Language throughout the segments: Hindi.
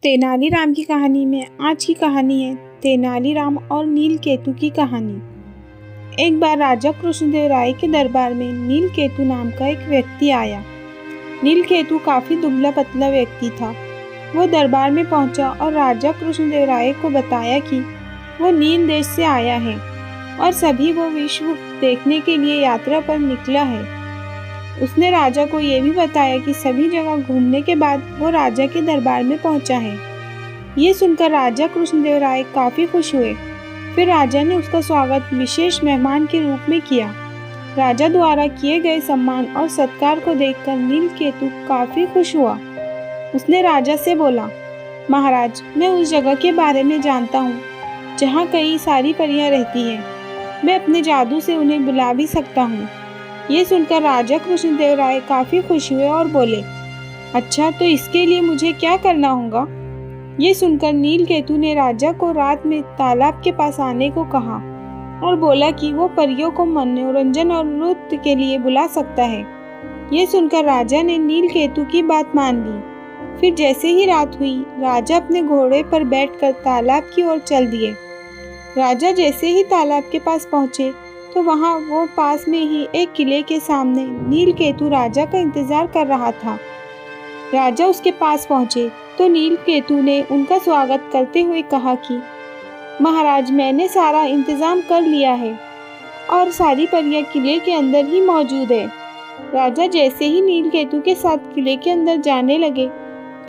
तेनालीराम की कहानी में आज की कहानी है तेनालीराम और नीलकेतु की कहानी। एक बार राजा कृष्णदेव राय के दरबार में नीलकेतु नाम का एक व्यक्ति आया। नीलकेतु काफी दुबला पतला व्यक्ति था। वो दरबार में पहुंचा और राजा कृष्णदेव राय को बताया कि वो नील देश से आया है और सभी वो विश्व देखने के लिए यात्रा पर निकला है। उसने राजा को ये भी बताया कि सभी जगह घूमने के बाद वो राजा के दरबार में पहुंचा है। ये सुनकर राजा कृष्णदेव राय काफी खुश हुए। फिर राजा ने उसका स्वागत विशेष मेहमान के रूप में किया। राजा द्वारा किए गए सम्मान और सत्कार को देखकर नीलकेतु काफी खुश हुआ। उसने राजा से बोला, महाराज, मैं उस जगह के बारे में जानता हूँ जहाँ कई सारी परियां रहती हैं। मैं अपने जादू से उन्हें बुला भी सकता हूँ। ये सुनकर राजा कृष्णदेव राय काफी खुश हुए और बोले, अच्छा, तो इसके लिए मुझे क्या करना होगा? ये सुनकर नीलकेतु ने राजा को रात में तालाब के पास आने को कहा और बोला कि वो परियों को मनोरंजन और नृत्य के लिए बुला सकता है। ये सुनकर राजा ने नीलकेतु की बात मान ली। फिर जैसे ही रात हुई, राजा अपने घोड़े पर बैठकर तालाब की ओर चल दिए। राजा जैसे ही तालाब के पास पहुंचे तो वहां वो पास में ही एक किले के सामने नीलकेतु राजा का इंतजार कर रहा था। राजा उसके पास पहुंचे तो नीलकेतु ने उनका स्वागत करते हुए कहा कि महाराज, मैंने सारा इंतजाम कर लिया है और सारी परियां किले के अंदर ही मौजूद है। राजा जैसे ही नीलकेतु के साथ किले के अंदर जाने लगे,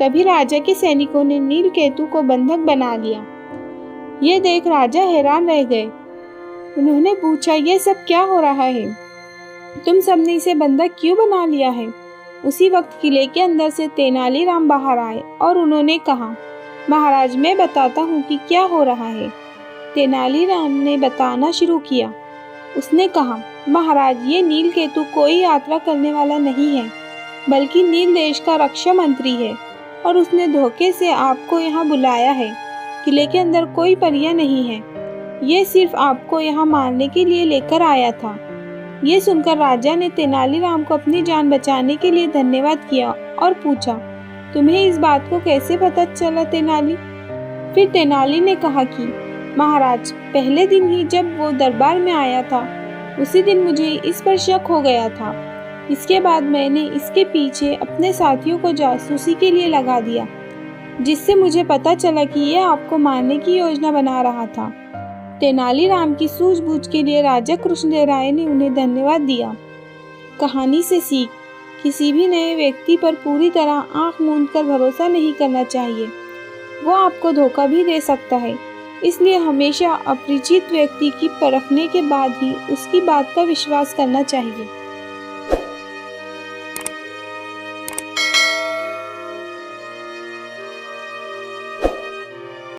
तभी राजा के सैनिकों ने नीलकेतु को बंधक बना लिया। ये देख राजा हैरान रह गए। उन्होंने पूछा, ये सब क्या हो रहा है? तुम सबने इसे बंधक क्यों बना लिया है? उसी वक्त किले के अंदर से तेनालीराम बाहर आए और उन्होंने कहा, महाराज, मैं बताता हूँ कि क्या हो रहा है। तेनालीराम ने बताना शुरू किया। उसने कहा, महाराज, ये नीलकेतु कोई यात्रा करने वाला नहीं है, बल्कि नील देश का रक्षा मंत्री है और उसने धोखे से आपको यहाँ बुलाया है। किले के अंदर कोई परियां नहीं है। ये सिर्फ आपको यहाँ मारने के लिए लेकर आया था। ये सुनकर राजा ने तेनालीराम को अपनी जान बचाने के लिए धन्यवाद किया और पूछा, तुम्हें इस बात को कैसे पता चला तेनाली? फिर तेनाली ने कहा कि महाराज, पहले दिन ही जब वो दरबार में आया था, उसी दिन मुझे इस पर शक हो गया था। इसके बाद मैंने इसके पीछे अपने साथियों को जासूसी के लिए लगा दिया, जिससे मुझे पता चला कि यह आपको मारने की योजना बना रहा था। तेनालीराम की सूझबूझ के लिए राजा कृष्णदेव राय ने उन्हें धन्यवाद दिया। कहानी से सीख, किसी भी नए व्यक्ति पर पूरी तरह आंख मूंद कर भरोसा नहीं करना चाहिए। वो आपको धोखा भी दे सकता है। इसलिए हमेशा अपरिचित व्यक्ति की परखने के बाद ही उसकी बात का विश्वास करना चाहिए।